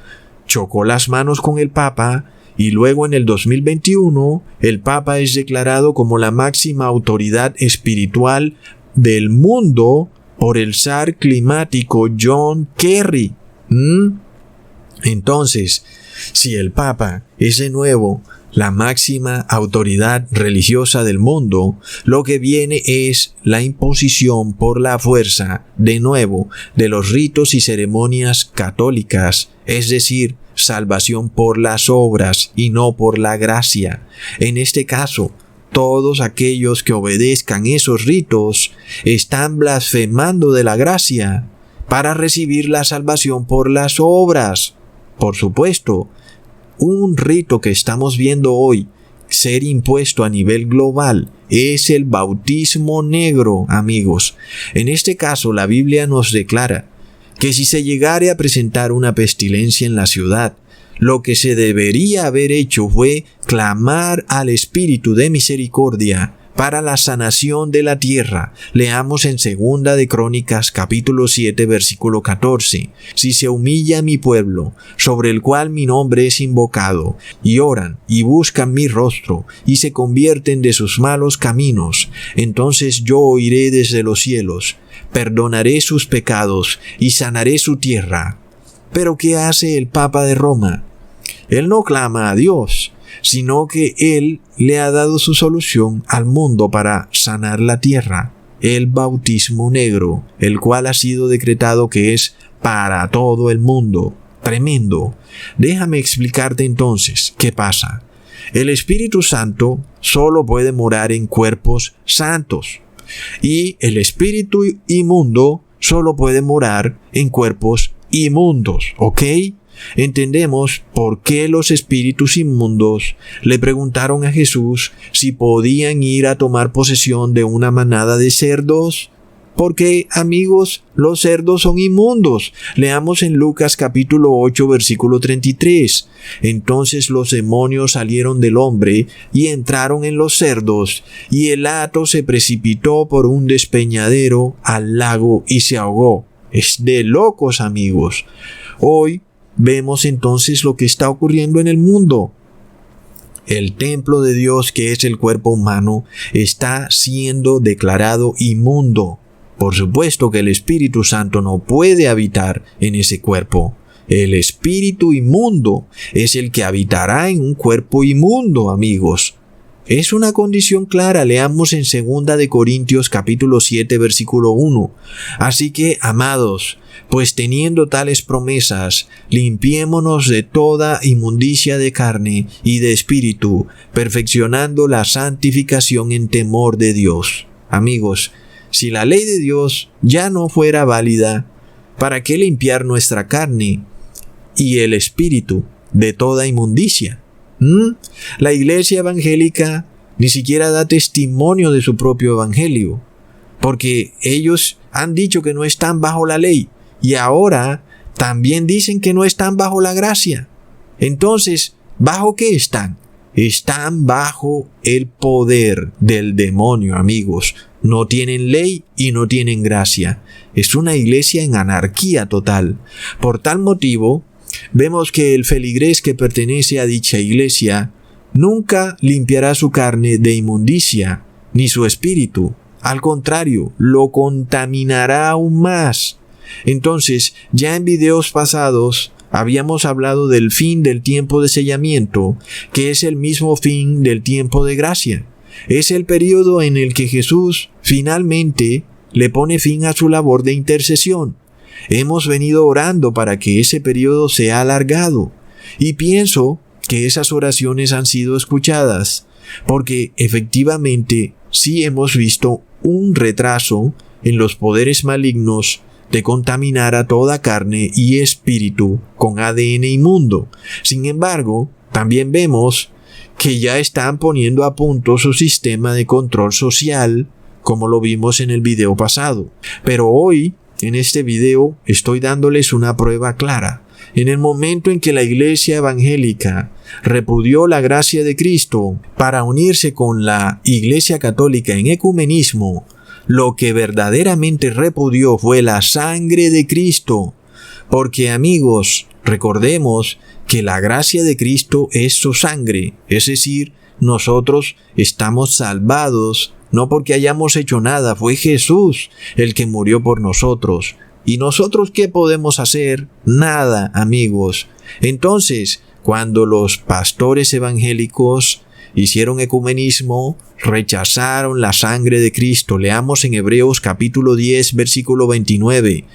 chocó las manos con el papa, y luego en el 2021 el Papa es declarado como la máxima autoridad espiritual del mundo por el zar climático John Kerry. Entonces, si el Papa es de nuevo la máxima autoridad religiosa del mundo, lo que viene es la imposición por la fuerza, de nuevo, de los ritos y ceremonias católicas, es decir, salvación por las obras y no por la gracia. En este caso, todos aquellos que obedezcan esos ritos están blasfemando de la gracia para recibir la salvación por las obras. Por supuesto, un rito que estamos viendo hoy ser impuesto a nivel global es el bautismo negro, amigos. En este caso, la Biblia nos declara que si se llegare a presentar una pestilencia en la ciudad, lo que se debería haber hecho fue clamar al Espíritu de misericordia para la sanación de la tierra. Leamos en 2 de Crónicas capítulo 7 versículo 14. Si se humilla mi pueblo, sobre el cual mi nombre es invocado, y oran y buscan mi rostro, y se convierten de sus malos caminos, entonces yo oiré desde los cielos, perdonaré sus pecados y sanaré su tierra. Pero ¿qué hace el Papa de Roma? Él no clama a Dios, sino que Él le ha dado su solución al mundo para sanar la tierra, el bautismo negro, el cual ha sido decretado que es para todo el mundo. Tremendo. Déjame explicarte entonces qué pasa. el Espíritu Santo solo puede morar en cuerpos santos y el espíritu inmundo solo puede morar en cuerpos inmundos, ¿ok? Entendemos por qué los espíritus inmundos le preguntaron a Jesús si podían ir a tomar posesión de una manada de cerdos. Porque, amigos, los cerdos son inmundos. Leamos en Lucas capítulo 8, versículo 33. Entonces los demonios salieron del hombre y entraron en los cerdos, y el hato se precipitó por un despeñadero al lago y se ahogó. Es de locos, amigos. Hoy vemos entonces lo que está ocurriendo en el mundo. El templo de Dios, que es el cuerpo humano, está siendo declarado inmundo. Por supuesto que el Espíritu Santo no puede habitar en ese cuerpo. El espíritu inmundo es el que habitará en un cuerpo inmundo, amigos. Es una condición clara. Leamos en 2 de Corintios capítulo 7, versículo 1. Así que, amados, pues teniendo tales promesas, limpiémonos de toda inmundicia de carne y de espíritu, perfeccionando la santificación en temor de Dios. Amigos, si la ley de Dios ya no fuera válida, ¿para qué limpiar nuestra carne y el espíritu de toda inmundicia? La iglesia evangélica ni siquiera da testimonio de su propio evangelio, porque ellos han dicho que no están bajo la ley y ahora también dicen que no están bajo la gracia. Entonces, ¿bajo qué están? Están bajo el poder del demonio, amigos. No tienen ley y no tienen gracia. Es una iglesia en anarquía total. Por tal motivo, vemos que el feligrés que pertenece a dicha iglesia nunca limpiará su carne de inmundicia, ni su espíritu. Al contrario, lo contaminará aún más. Entonces, ya en videos pasados, habíamos hablado del fin del tiempo de sellamiento, que es el mismo fin del tiempo de gracia. Es el periodo en el que Jesús finalmente le pone fin a su labor de intercesión. Hemos venido orando para que ese periodo sea alargado y pienso que esas oraciones han sido escuchadas, porque efectivamente sí hemos visto un retraso en los poderes malignos de contaminar a toda carne y espíritu con ADN inmundo. Sin embargo, también vemos que ya están poniendo a punto su sistema de control social, como lo vimos en el video pasado. Pero hoy, en este video, estoy dándoles una prueba clara. En el momento en que la iglesia evangélica repudió la gracia de Cristo para unirse con la iglesia católica en ecumenismo, lo que verdaderamente repudió fue la sangre de Cristo. Porque, amigos, recordemos que la gracia de Cristo es su sangre, es decir, nosotros estamos salvados, no porque hayamos hecho nada, fue Jesús el que murió por nosotros. ¿Y nosotros qué podemos hacer? Nada, amigos. Entonces, cuando los pastores evangélicos hicieron ecumenismo, rechazaron la sangre de Cristo. Leamos en Hebreos capítulo 10, versículo 29.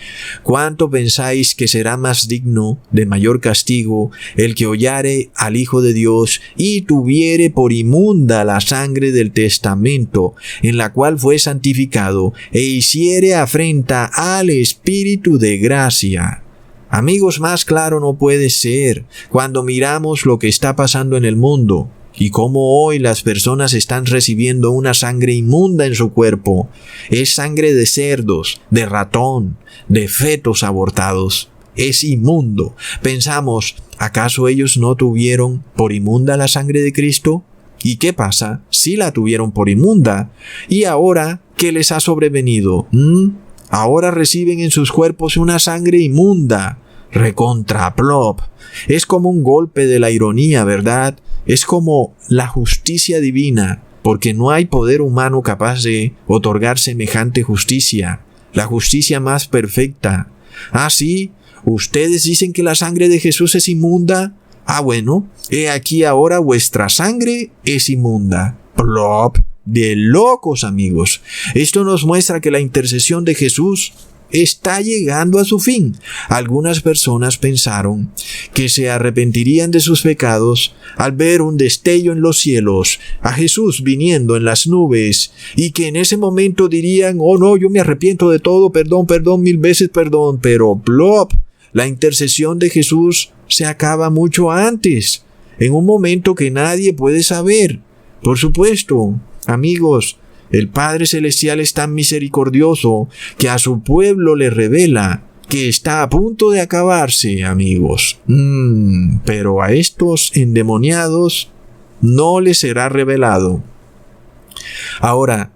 ¿Cuánto pensáis que será más digno de mayor castigo el que hollare al Hijo de Dios y tuviere por inmunda la sangre del testamento, en la cual fue santificado, e hiciere afrenta al Espíritu de gracia? Amigos, más claro no puede ser cuando miramos lo que está pasando en el mundo y cómo hoy las personas están recibiendo una sangre inmunda en su cuerpo. Es sangre de cerdos, de ratón, de fetos abortados. Es inmundo. Pensamos, ¿acaso ellos no tuvieron por inmunda la sangre de Cristo? ¿Y qué pasa si la tuvieron por inmunda? ¿Y ahora qué les ha sobrevenido? Ahora reciben en sus cuerpos una sangre inmunda. Recontraplop. Es como un golpe de la ironía, ¿verdad? Es como la justicia divina, porque no hay poder humano capaz de otorgar semejante justicia, la justicia más perfecta. Ah, sí, ustedes dicen que la sangre de Jesús es inmunda. Ah, bueno, he aquí ahora vuestra sangre es inmunda. Plop. De locos, amigos. Esto nos muestra que la intercesión de Jesús está llegando a su fin. Algunas personas pensaron que se arrepentirían de sus pecados al ver un destello en los cielos, a Jesús viniendo en las nubes, y que en ese momento dirían: oh no, yo me arrepiento de todo, perdón, mil veces perdón, pero plop, la intercesión de Jesús se acaba mucho antes, en un momento que nadie puede saber. Por supuesto, amigos, el Padre Celestial es tan misericordioso que a su pueblo le revela que está a punto de acabarse, amigos. Pero a estos endemoniados no les será revelado. Ahora,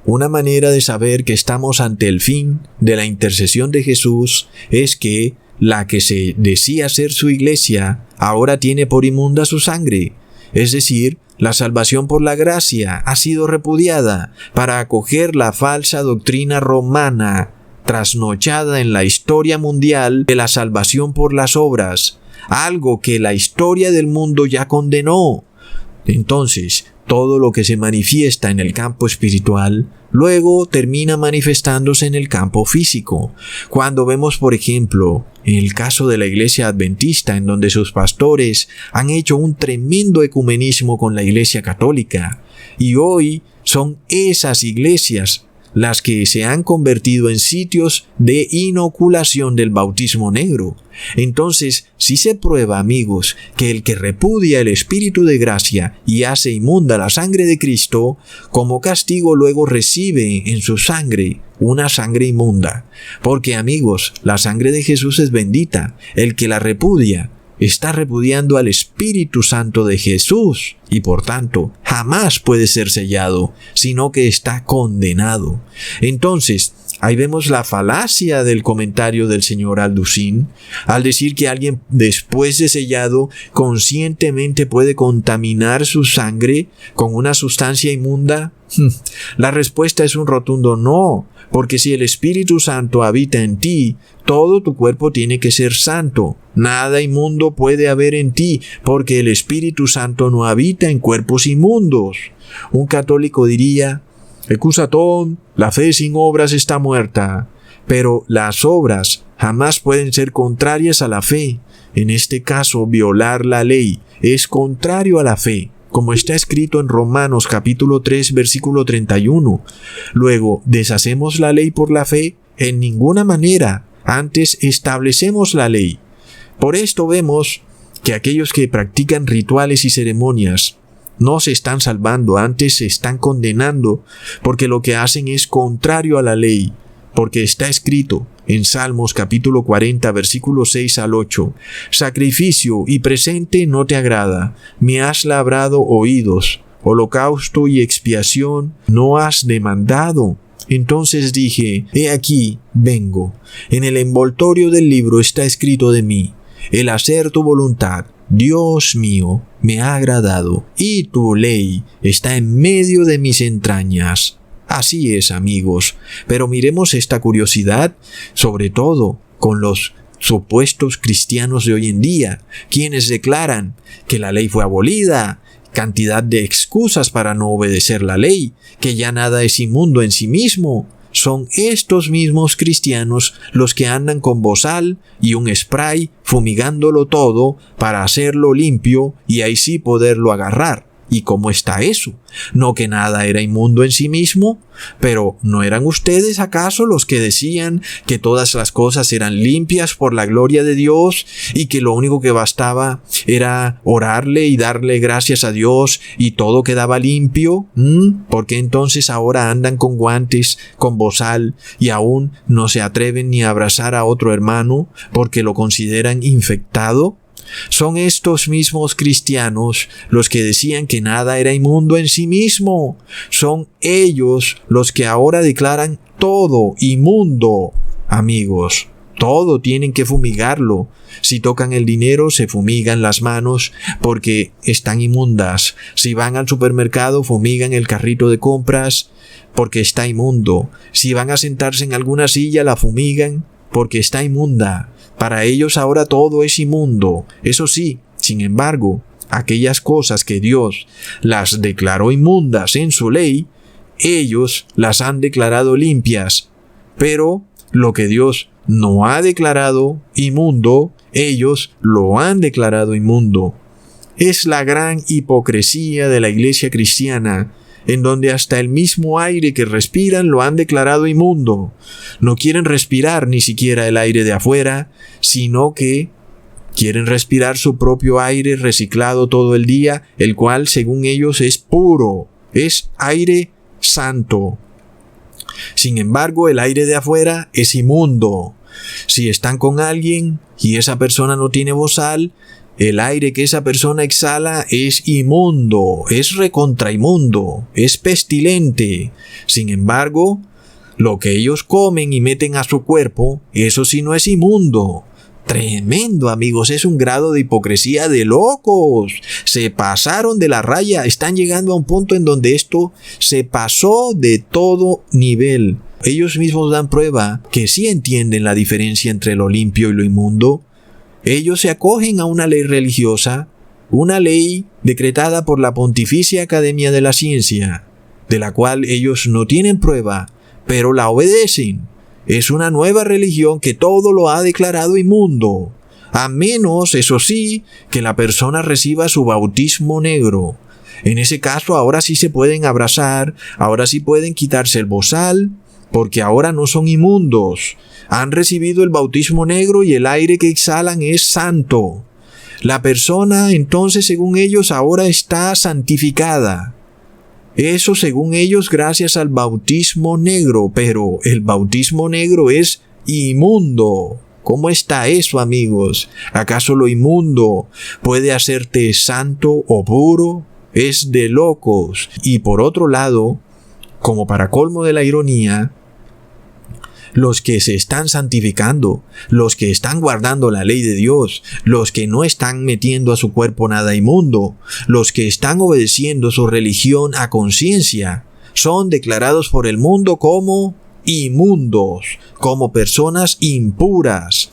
una manera de saber que estamos ante el fin de la intercesión de Jesús es que la que se decía ser su iglesia ahora tiene por inmunda su sangre. Es decir, la salvación por la gracia ha sido repudiada para acoger la falsa doctrina romana trasnochada en la historia mundial de la salvación por las obras, algo que la historia del mundo ya condenó. Entonces, todo lo que se manifiesta en el campo espiritual luego termina manifestándose en el campo físico. Cuando vemos, por ejemplo, en el caso de la Iglesia Adventista, en donde sus pastores han hecho un tremendo ecumenismo con la Iglesia Católica, y hoy son esas iglesias las que se han convertido en sitios de inoculación del bautismo negro. Entonces, si se prueba, amigos, que el que repudia el Espíritu de gracia y hace inmunda la sangre de Cristo, como castigo luego recibe en su sangre una sangre inmunda. Porque, amigos, la sangre de Jesús es bendita. El que la repudia está repudiando al Espíritu Santo de Jesús y por tanto jamás puede ser sellado, sino que está condenado. Entonces, ahí vemos la falacia del comentario del señor Alducin al decir que alguien después de sellado conscientemente puede contaminar su sangre con una sustancia inmunda. La respuesta es un rotundo no, porque si el Espíritu Santo habita en ti, todo tu cuerpo tiene que ser santo. Nada inmundo puede haber en ti, porque el Espíritu Santo no habita en cuerpos inmundos. Un católico diría: Ecusatón, la fe sin obras está muerta. Pero las obras jamás pueden ser contrarias a la fe. En este caso, violar la ley es contrario a la fe, como está escrito en Romanos capítulo 3, versículo 31. Luego, ¿deshacemos la ley por la fe? En ninguna manera. Antes establecemos la ley. Por esto vemos que aquellos que practican rituales y ceremonias no se están salvando, antes se están condenando, porque lo que hacen es contrario a la ley. Porque está escrito en Salmos capítulo 40, versículos 6 al 8, sacrificio y presente no te agrada, me has labrado oídos, holocausto y expiación no has demandado. Entonces dije: he aquí, vengo. En el envoltorio del libro está escrito de mí: el hacer tu voluntad, Dios mío, me ha agradado, y tu ley está en medio de mis entrañas. Así es, amigos, pero miremos esta curiosidad, sobre todo con los supuestos cristianos de hoy en día, quienes declaran que la ley fue abolida, cantidad de excusas para no obedecer la ley, que ya nada es inmundo en sí mismo. Son estos mismos cristianos los que andan con bozal y un spray fumigándolo todo para hacerlo limpio y ahí sí poderlo agarrar. ¿Y cómo está eso? ¿No que nada era inmundo en sí mismo? Pero ¿no eran ustedes acaso los que decían que todas las cosas eran limpias por la gloria de Dios y que lo único que bastaba era orarle y darle gracias a Dios y todo quedaba limpio? ¿Por qué entonces ahora andan con guantes, con bozal y aún no se atreven ni a abrazar a otro hermano porque lo consideran infectado? Son estos mismos cristianos los que decían que nada era inmundo en sí mismo. Son ellos los que ahora declaran todo inmundo. Amigos, todo tienen que fumigarlo. Si tocan el dinero, se fumigan las manos porque están inmundas. Si van al supermercado, fumigan el carrito de compras porque está inmundo. Si van a sentarse en alguna silla, la fumigan porque está inmunda. Para ellos ahora todo es inmundo. Eso sí, sin embargo, aquellas cosas que Dios las declaró inmundas en su ley, ellos las han declarado limpias. Pero Lo que Dios no ha declarado inmundo, ellos lo han declarado inmundo. Es la gran hipocresía de la iglesia cristiana, en donde hasta el mismo aire que respiran lo han declarado inmundo. No quieren respirar ni siquiera el aire de afuera, sino que quieren respirar su propio aire reciclado todo el día, el cual según ellos es puro, es aire santo. Sin embargo, el aire de afuera es inmundo. Si están con alguien y esa persona no tiene bozal, el aire que esa persona exhala es inmundo, es recontrainmundo, es pestilente. Sin embargo, lo que ellos comen y meten a su cuerpo, eso sí no es inmundo. Tremendo, amigos, es un grado de hipocresía de locos. Se pasaron de la raya, están llegando a un punto en donde esto se pasó de todo nivel. Ellos mismos dan prueba que sí entienden la diferencia entre lo limpio y lo inmundo. Ellos se acogen a una ley religiosa, una ley decretada por la Pontificia Academia de la Ciencia, de la cual ellos no tienen prueba, pero la obedecen. Es una nueva religión que todo lo ha declarado inmundo, a menos, eso sí, que la persona reciba su bautismo negro. En ese caso, ahora sí se pueden abrazar, ahora sí pueden quitarse el bozal, porque ahora no son inmundos. Han recibido el bautismo negro y el aire que exhalan es santo. La persona, entonces, según ellos, ahora está santificada. Eso según ellos gracias al bautismo negro, pero el bautismo negro es inmundo. ¿Cómo está eso, amigos? ¿Acaso lo inmundo puede hacerte santo o puro? Es de locos. Y por otro lado, como para colmo de la ironía, los que se están santificando, los que están guardando la ley de Dios, los que no están metiendo a su cuerpo nada inmundo, los que están obedeciendo su religión a conciencia, son declarados por el mundo como inmundos, como personas impuras.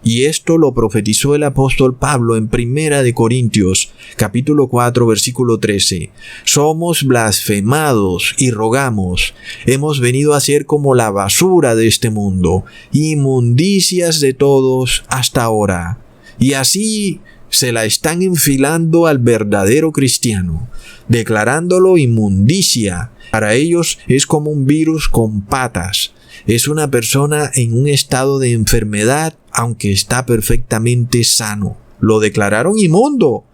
Y esto lo profetizó el apóstol Pablo en 1 de Corintios, capítulo 4, versículo 13. Somos blasfemados y rogamos. Hemos venido a ser como la basura de este mundo, inmundicias de todos hasta ahora. Y así se la están enfilando al verdadero cristiano, declarándolo inmundicia. Para ellos es como un virus con patas. Es una persona en un estado de enfermedad, aunque está perfectamente sano. Lo declararon inmundo,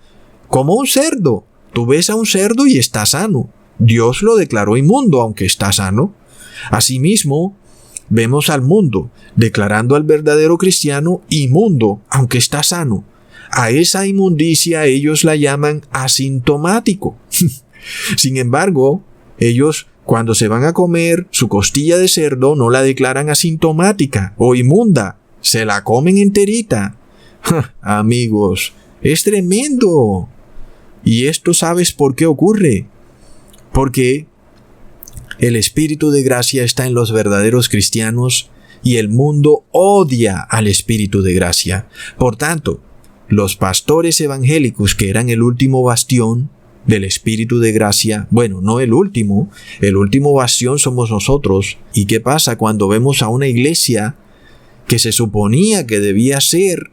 como un cerdo. Tú ves a un cerdo y está sano. Dios lo declaró inmundo, aunque está sano. Asimismo, vemos al mundo declarando al verdadero cristiano inmundo, aunque está sano. A esa inmundicia ellos la llaman asintomático. Sin embargo, ellos cuando se van a comer su costilla de cerdo no la declaran asintomática o inmunda, se la comen enterita. Amigos, es tremendo. Y esto ¿sabes por qué ocurre? Porque el Espíritu de gracia está en los verdaderos cristianos y el mundo odia al Espíritu de gracia. Por tanto, los pastores evangélicos que eran el último bastión del Espíritu de gracia, bueno, no el último bastión somos nosotros. ¿Y qué pasa cuando vemos a una iglesia que se suponía que debía ser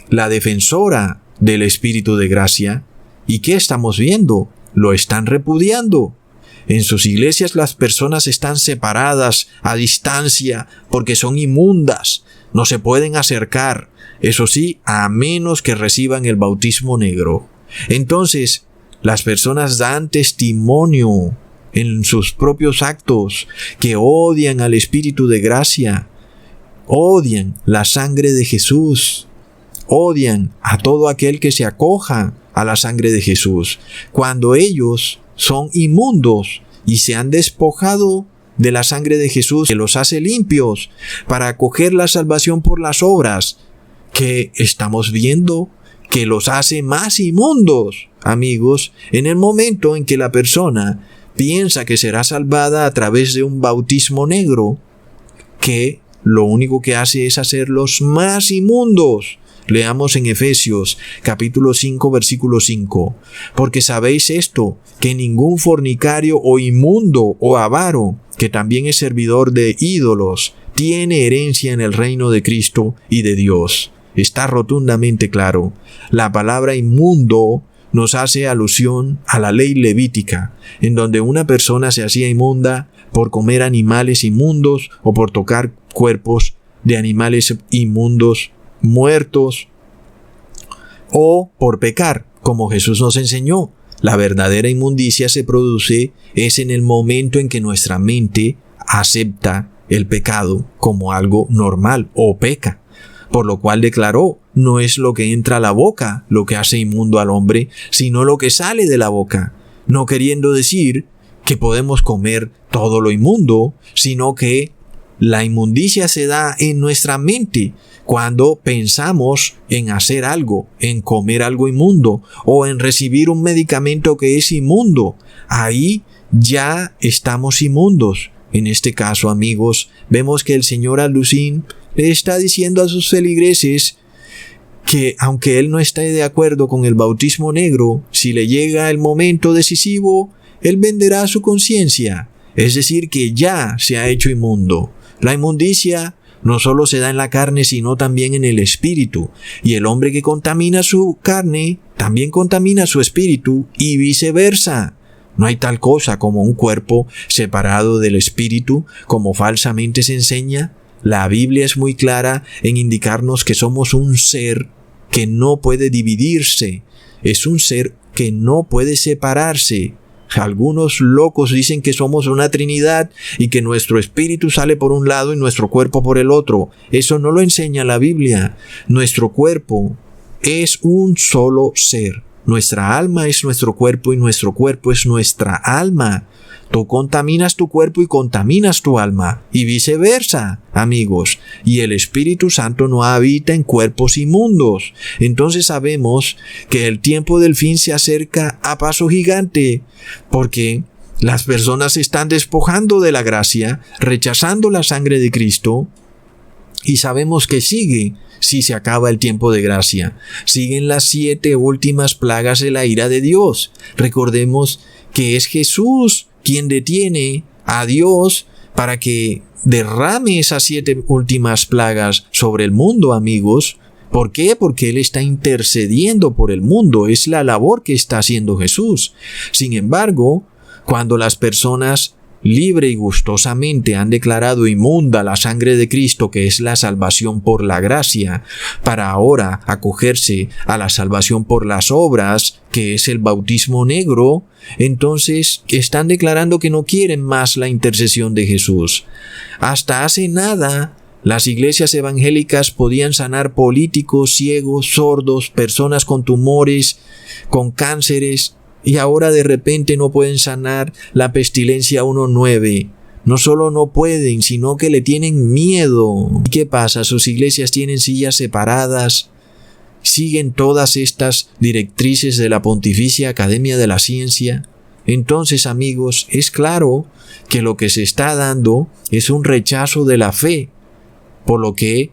la defensora del Espíritu de gracia? ¿Y qué estamos viendo? Lo están repudiando. En sus iglesias las personas están separadas a distancia porque son inmundas, no se pueden acercar, eso sí, a menos que reciban el bautismo negro. Entonces, las personas dan testimonio en sus propios actos que odian al Espíritu de gracia, odian la sangre de Jesús, odian a todo aquel que se acoja a la sangre de Jesús, cuando ellos son inmundos y se han despojado de la sangre de Jesús que los hace limpios para acoger la salvación por las obras, que estamos viendo que los hace más inmundos. Amigos, en el momento en que la persona piensa que será salvada a través de un bautismo negro, que lo único que hace es hacerlos más inmundos. Leamos en Efesios capítulo 5 versículo 5. Porque sabéis esto, que ningún fornicario o inmundo o avaro, que también es servidor de ídolos, tiene herencia en el reino de Cristo y de Dios. Está rotundamente claro. La palabra inmundo nos hace alusión a la ley levítica, en donde una persona se hacía inmunda por comer animales inmundos o por tocar cuerpos de animales inmundos muertos o por pecar, como Jesús nos enseñó. La verdadera inmundicia se produce es en el momento en que nuestra mente acepta el pecado como algo normal o peca, por lo cual declaró: no es lo que entra a la boca lo que hace inmundo al hombre, sino lo que sale de la boca, no queriendo decir que podemos comer todo lo inmundo, sino que la inmundicia se da en nuestra mente cuando pensamos en hacer algo, en comer algo inmundo o en recibir un medicamento que es inmundo. Ahí ya estamos inmundos. En este caso, amigos, vemos que el señor Alucín le está diciendo a sus feligreses que aunque él no esté de acuerdo con el bautismo negro, si le llega el momento decisivo, él venderá su conciencia, es decir, que ya se ha hecho inmundo. La inmundicia no solo se da en la carne, sino también en el espíritu, y el hombre que contamina su carne también contamina su espíritu y viceversa. No hay tal cosa como un cuerpo separado del espíritu, como falsamente se enseña. La Biblia es muy clara en indicarnos que somos un ser que no puede dividirse, es un ser que no puede separarse. Algunos locos dicen que somos una trinidad y que nuestro espíritu sale por un lado y nuestro cuerpo por el otro. Eso no lo enseña la Biblia. Nuestro cuerpo es un solo ser. Nuestra alma es nuestro cuerpo y nuestro cuerpo es nuestra alma. Tú contaminas tu cuerpo y contaminas tu alma, y viceversa, amigos. Y el Espíritu Santo no habita en cuerpos inmundos. Entonces sabemos que el tiempo del fin se acerca a paso gigante, porque las personas se están despojando de la gracia, rechazando la sangre de Cristo, y sabemos que sigue si se acaba el tiempo de gracia. Siguen las 7 últimas plagas de la ira de Dios. Recordemos que es Jesús quien detiene a Dios para que derrame esas 7 últimas plagas sobre el mundo, amigos. ¿Por qué? Porque Él está intercediendo por el mundo. Es la labor que está haciendo Jesús. Sin embargo, cuando las personas libre y gustosamente han declarado inmunda la sangre de Cristo, que es la salvación por la gracia, para ahora acogerse a la salvación por las obras, que es el bautismo negro, entonces están declarando que no quieren más la intercesión de Jesús. Hasta hace nada, las iglesias evangélicas podían sanar políticos, ciegos, sordos, personas con tumores, con cánceres, y ahora de repente no pueden sanar la pestilencia 1.9. No solo no pueden, sino que le tienen miedo. ¿Y qué pasa? Sus iglesias tienen sillas separadas, siguen todas estas directrices de la Pontificia Academia de la Ciencia. Entonces, amigos, es claro que lo que se está dando es un rechazo de la fe, por lo que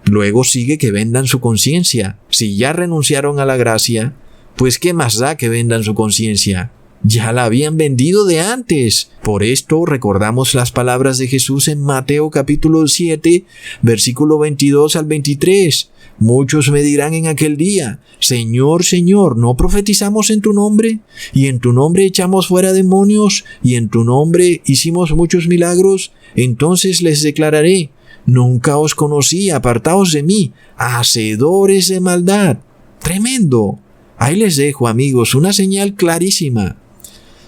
luego sigue que vendan su conciencia. Si ya renunciaron a la gracia, pues ¿qué más da que vendan su conciencia? Ya la habían vendido de antes. Por esto recordamos las palabras de Jesús en Mateo capítulo 7, versículo 22 al 23. Muchos me dirán en aquel día: Señor, Señor, ¿no profetizamos en tu nombre? Y en tu nombre echamos fuera demonios, y en tu nombre hicimos muchos milagros. Entonces les declararé: nunca os conocí, apartaos de mí, hacedores de maldad. Tremendo. Ahí les dejo, amigos, una señal clarísima.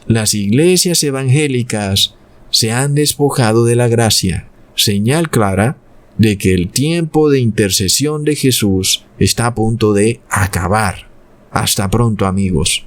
Las iglesias evangélicas se han despojado de la gracia. Señal clara de que el tiempo de intercesión de Jesús está a punto de acabar. Hasta pronto, amigos.